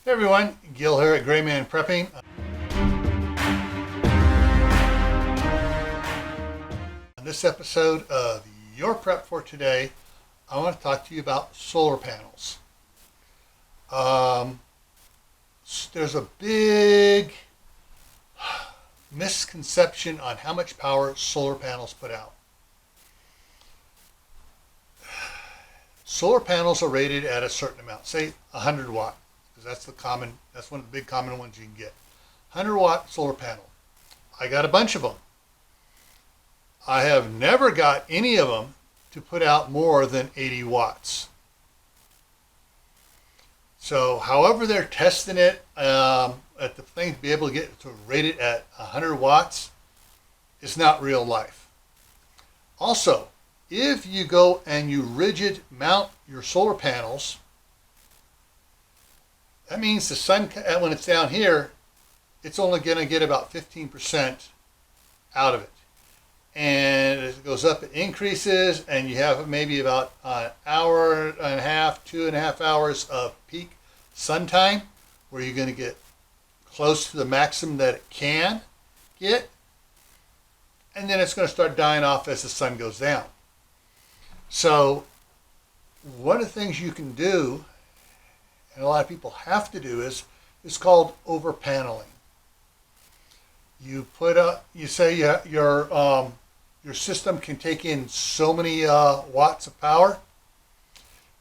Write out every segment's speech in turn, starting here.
Hey everyone, Gil here at graymanprepping. On this episode of Your Prep for Today, I want to talk to you about solar panels. There's a big misconception on how much power solar panels put out. Solar panels are rated at a certain amount, say 100 watt, because that's one of the big common ones you can get. 100 watt solar panel. I got a bunch of them. I have never got any of them to put out more than 80 watts. So however they're testing it at the thing to be able to get to rate it at 100 watts is not real life. Also, if you go and you rigid mount your solar panels, that means the sun, when it's down here, it's only going to get about 15% out of it. And as it goes up, it increases, and you have maybe about an hour and a half, 2.5 hours of peak sun time, where you're going to get close to the maximum that it can get. And then it's going to start dying off as the sun goes down. So one of the things you can do, and a lot of people have to do, is called over paneling. You say your system can take in so many watts of power.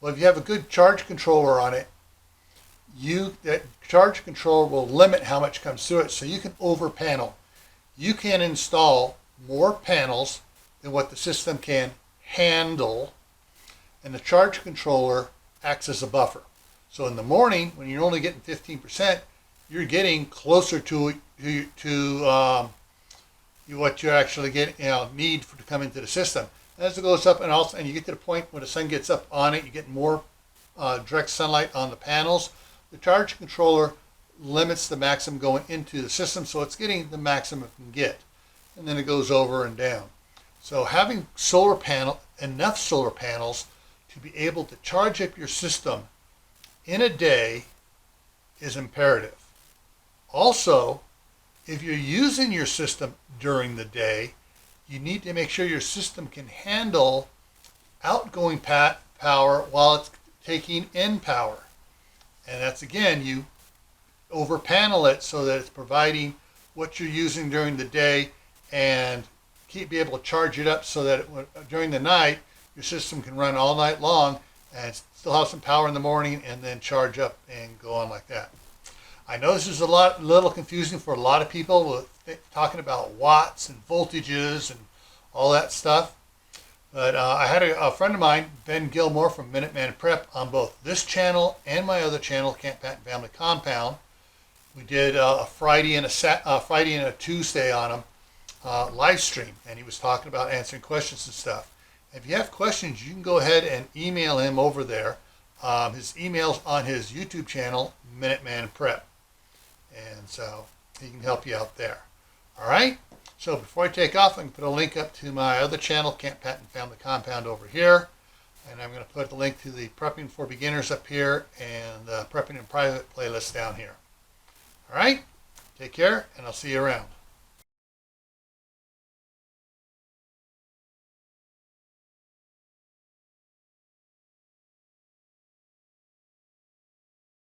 Well, if you have a good charge controller on it, that charge controller will limit how much comes through it, so you can over panel. You can install more panels than what the system can handle, and the charge controller acts as a buffer. So in the morning, when you're only getting 15%, you're getting closer to what you actually need to come into the system. As it goes up, and you get to the point when the sun gets up on it, you get more direct sunlight on the panels. The charge controller limits the maximum going into the system, so it's getting the maximum it can get, and then it goes over and down. So having enough solar panels to be able to charge up your system in a day is imperative. Also, if you're using your system during the day, you need to make sure your system can handle outgoing power while it's taking in power. And that's, again, you over panel it so that it's providing what you're using during the day and be able to charge it up so that during the night your system can run all night long and still have some power in the morning and then charge up and go on like that. I know this is a little confusing for a lot of people with talking about watts and voltages and all that stuff. But I had a friend of mine, Ben Gilmore from Minuteman Prep, on both this channel and my other channel, Camp Patton Family Compound. We did a Friday and a Tuesday on him live stream, and he was talking about answering questions and stuff. If you have questions, you can go ahead and email him over there. His email's on his YouTube channel, Minuteman Prep. And so he can help you out there. All right? So before I take off, I can put a link up to my other channel, Camp Patton Family Compound, over here. And I'm going to put the link to the Prepping for Beginners up here and the Prepping in Private playlist down here. All right? Take care, and I'll see you around.